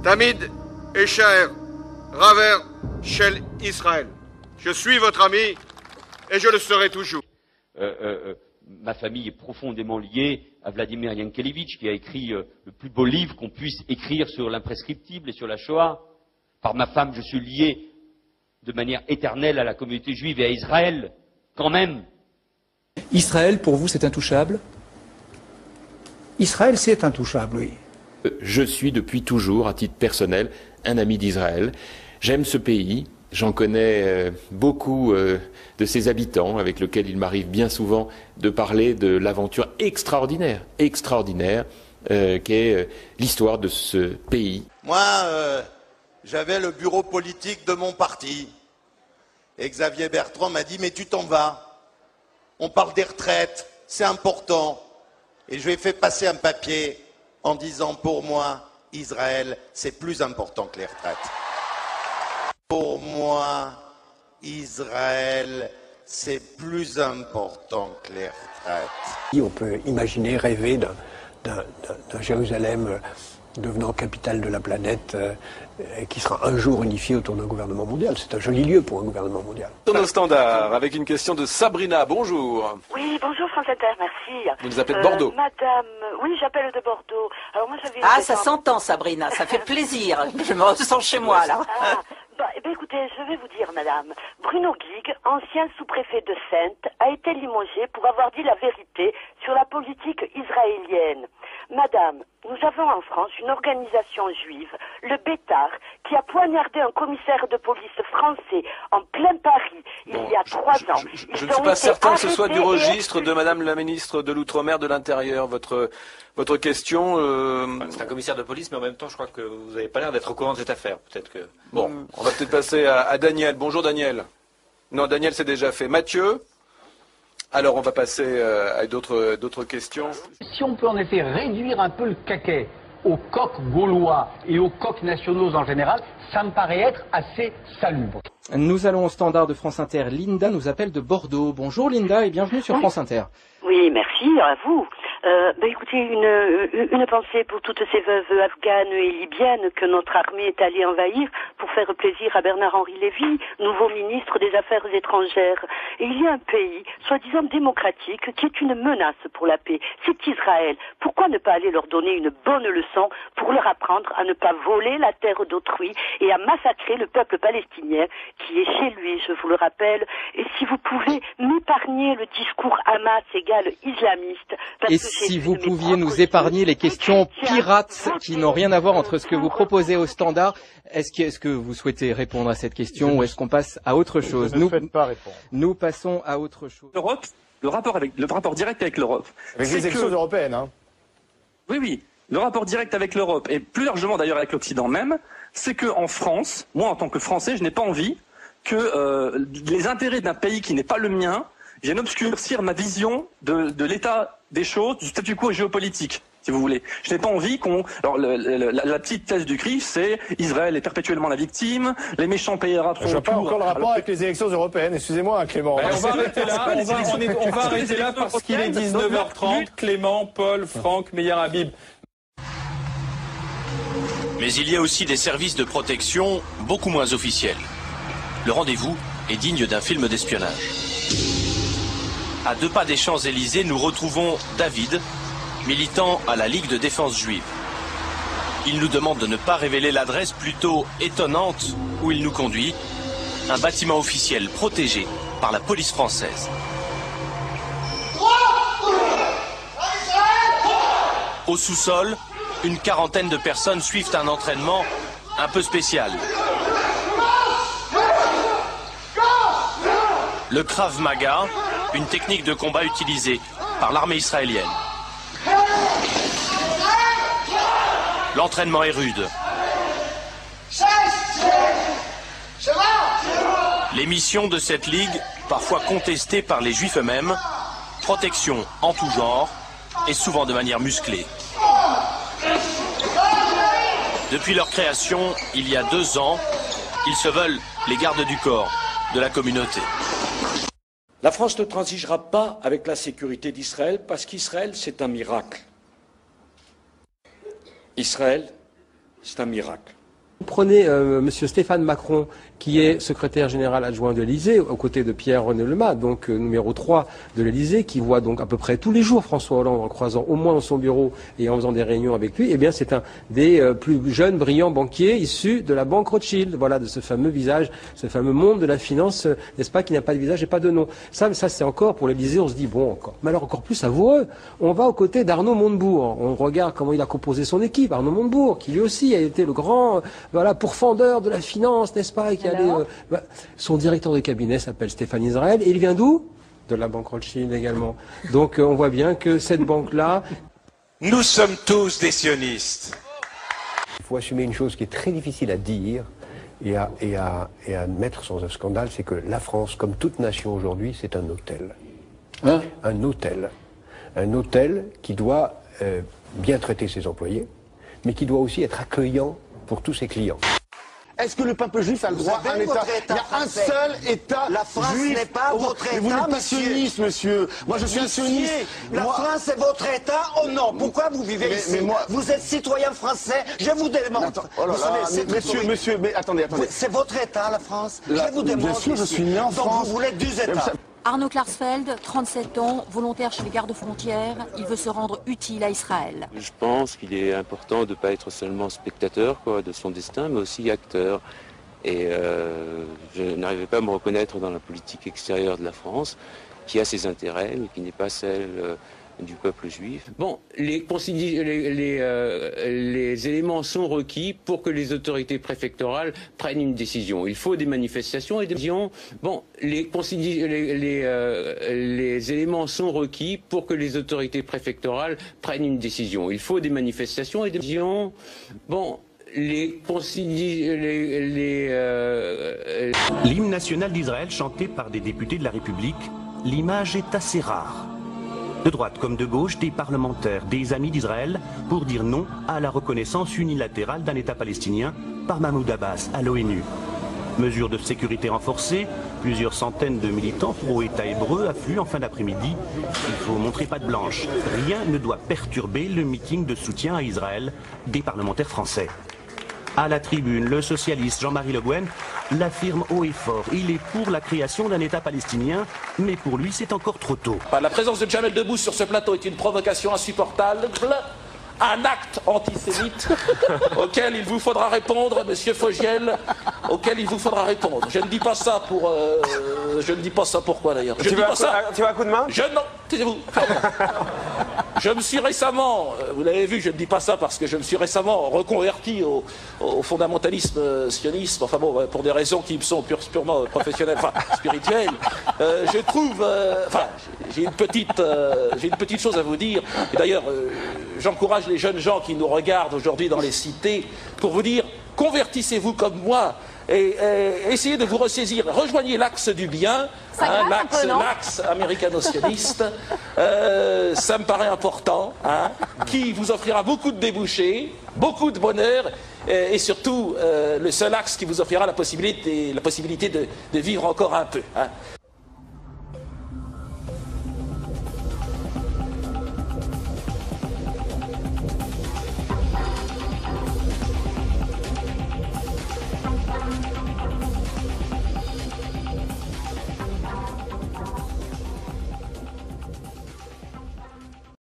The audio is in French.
Tamid Eshaer, Raver Shel Israël. Je suis votre ami et je le serai toujours. Ma famille est profondément liée à Vladimir Yankelevitch, qui a écrit le plus beau livre qu'on puisse écrire sur l'imprescriptible et sur la Shoah. Par ma femme, je suis lié de manière éternelle à la communauté juive et à Israël, quand même. Israël, pour vous, c'est intouchable? Israël, c'est intouchable, oui. Je suis depuis toujours, à titre personnel, un ami d'Israël. J'aime ce pays. J'en connais beaucoup de ses habitants, avec lesquels il m'arrive bien souvent de parler de l'aventure extraordinaire qu'est l'histoire de ce pays. Moi, j'avais le bureau politique de mon parti. Et Xavier Bertrand m'a dit, mais tu t'en vas. On parle des retraites, c'est important. Et je lui ai fait passer un papier en disant, pour moi, Israël, c'est plus important que les retraites. Pour moi, Israël, c'est plus important que les retraites. On peut imaginer, rêver d'un Jérusalem devenant capitale de la planète qui sera un jour unifié autour d'un gouvernement mondial. C'est un joli lieu pour un gouvernement mondial. Tourne au standard avec une question de Sabrina. Bonjour. Oui, bonjour France Inter, merci. Vous nous appelez de Bordeaux. Madame, oui, j'appelle de Bordeaux. Alors moi j'avais. Ah, ça s'entend, Sabrina, ça fait plaisir. Je me ressens chez moi là. Écoutez, je vais vous dire, madame, Bruno Guigues, ancien sous-préfet de Saintes, a été limogé pour avoir dit la vérité sur la politique israélienne. Madame, nous avons en France une organisation juive, le Bétard, qui a poignardé un commissaire de police français en plein Paris il y a 3 ans. Je ne suis pas certain que ce soit du registre de madame la ministre de l'Outre-mer de l'Intérieur, votre question. C'est un commissaire de police, mais en même temps, je crois que vous n'avez pas l'air d'être au courant de cette affaire. Peut-être que. Bon, on va peut-être passer à Daniel. Bonjour Daniel. Non, Daniel, c'est déjà fait. Mathieu. Alors, on va passer à d'autres questions. Si on peut en effet réduire un peu le caquet aux coqs gaulois et aux coqs nationaux en général, ça me paraît être assez salubre. Nous allons au standard de France Inter. Linda nous appelle de Bordeaux. Bonjour Linda et bienvenue sur France Inter. Oui, merci à vous. Écoutez, une pensée pour toutes ces veuves afghanes et libyennes que notre armée est allée envahir pour faire plaisir à Bernard-Henri Lévy, nouveau ministre des Affaires étrangères. Et il y a un pays, soi-disant démocratique, qui est une menace pour la paix. C'est Israël. Pourquoi ne pas aller leur donner une bonne leçon pour leur apprendre à ne pas voler la terre d'autrui et à massacrer le peuple palestinien qui est chez lui, je vous le rappelle. Et si vous pouvez m'épargner le discours Hamas égale islamiste. Et si vous pouviez nous épargner les questions pirates qui n'ont rien à voir entre ce que vous proposez au standard, est-ce que vous souhaitez répondre à cette question ou est-ce qu'on passe à autre chose? Nous passons à autre chose. L'Europe, le rapport direct avec l'Europe. Avec les élections européennes, hein. Oui. Le rapport direct avec l'Europe, et plus largement d'ailleurs avec l'Occident même, c'est qu'en France, moi en tant que Français, je n'ai pas envie que les intérêts d'un pays qui n'est pas le mien viennent obscurcir ma vision de l'état des choses, du statu quo géopolitique, si vous voulez. Je n'ai pas envie qu'on... Alors, la petite thèse du CRIF, c'est Israël est perpétuellement la victime, les méchants payera trop. Je vois pas encore le rapport avec les élections européennes. Excusez-moi, Clément. On va arrêter là. On va arrêter là parce qu'il est 19h30. Clément, Paul, Franck, Meyer Habib. Mais il y a aussi des services de protection beaucoup moins officiels. Le rendez-vous est digne d'un film d'espionnage. À 2 pas des Champs-Élysées, nous retrouvons David, militant à la Ligue de défense juive. Il nous demande de ne pas révéler l'adresse plutôt étonnante où il nous conduit, un bâtiment officiel protégé par la police française. Au sous-sol, une quarantaine de personnes suivent un entraînement un peu spécial. Le Krav Maga, une technique de combat utilisée par l'armée israélienne. L'entraînement est rude. Les missions de cette ligue, parfois contestées par les juifs eux-mêmes, protection en tout genre et souvent de manière musclée. Depuis leur création, il y a 2 ans, ils se veulent les gardes du corps de la communauté. La France ne transigera pas avec la sécurité d'Israël parce qu'Israël, c'est un miracle. Israël, c'est un miracle. Prenez M. Stéphane Macron, qui est secrétaire général adjoint de l'Élysée, aux côtés de Pierre-René Lemas, donc numéro 3 de l'Élysée, qui voit donc à peu près tous les jours François Hollande en croisant au moins dans son bureau et en faisant des réunions avec lui. Eh bien, c'est un des plus jeunes, brillants banquiers issus de la banque Rothschild, voilà, de ce fameux visage, ce fameux monde de la finance, n'est-ce pas, qui n'a pas de visage et pas de nom. Ça c'est encore pour l'Élysée, on se dit, bon, encore. Mais alors encore plus savoureux, on va aux côtés d'Arnaud Montebourg. On regarde comment il a composé son équipe, Arnaud Montebourg, qui lui aussi a été le grand, voilà, pourfendeur de la finance, n'est-ce pas, et qui allait, son directeur de cabinet s'appelle Stéphane Israël, et il vient d'où? De la banque Rothschild également. Donc on voit bien que cette banque-là... Nous sommes tous des sionistes. Il faut assumer une chose qui est très difficile à dire et à admettre sans un scandale, c'est que la France, comme toute nation aujourd'hui, c'est un hôtel. Hein? Un hôtel. Un hôtel qui doit bien traiter ses employés, mais qui doit aussi être accueillant pour tous ses clients. Est-ce que le peuple juif a le droit à un État? Il y a un seul État La France juif. n'est pas votre État, Mais vous n'êtes pas monsieur. sioniste, monsieur. Moi, je suis un sioniste. La France est votre État? Oh non, pourquoi vous vivez ici? mais moi... Vous êtes citoyen français, je vous démontre. Attends, oh là vous savez, là, c'est monsieur, mais attendez. c'est votre État, la France. Là, je vous démontre. bien sûr, je ici. suis né en Donc France. vous voulez 2 États. Arnaud Klarsfeld, 37 ans, volontaire chez les gardes-frontières, il veut se rendre utile à Israël. Je pense qu'il est important de ne pas être seulement spectateur de son destin, mais aussi acteur. Et je n'arrivais pas à me reconnaître dans la politique extérieure de la France, qui a ses intérêts, mais qui n'est pas celle du peuple juif. Bon, les éléments sont requis pour que les autorités préfectorales prennent une décision. Il faut des manifestations et des décisions. Bon, les éléments sont requis pour que les autorités préfectorales prennent une décision. Il faut des manifestations et des décisions. Bon. L'hymne national d'Israël chanté par des députés de la République, l'image est assez rare. De droite comme de gauche, des parlementaires, des amis d'Israël, pour dire non à la reconnaissance unilatérale d'un État palestinien par Mahmoud Abbas à l'ONU. Mesures de sécurité renforcées, plusieurs centaines de militants pro-État hébreu affluent en fin d'après-midi. Il faut montrer patte blanche. Rien ne doit perturber le meeting de soutien à Israël des parlementaires français. À la tribune, le socialiste Jean-Marie Le Guen l'affirme haut et fort. Il est pour la création d'un État palestinien, mais pour lui, c'est encore trop tôt. La présence de Jamel Debbouze sur ce plateau est une provocation insupportable. Un acte antisémite auquel il vous faudra répondre, monsieur Fogiel, auquel il vous faudra répondre. Je ne dis pas ça pour... je ne dis pas ça pourquoi d'ailleurs. Tu veux un coup de main? Non, taisez-vous. Je me suis récemment, vous l'avez vu, je ne dis pas ça parce que je me suis récemment reconverti au fondamentalisme sionisme, enfin bon, pour des raisons qui me sont purement professionnelles, enfin spirituelles. Je trouve, enfin, j'ai une petite chose à vous dire. Et d'ailleurs, j'encourage les jeunes gens qui nous regardent aujourd'hui dans les cités pour vous dire, convertissez-vous comme moi. Et essayez de vous ressaisir, rejoignez l'axe du bien, l'axe américano-sioniste, ça me paraît important, qui vous offrira beaucoup de débouchés, beaucoup de bonheur, et surtout le seul axe qui vous offrira la possibilité de vivre encore un peu.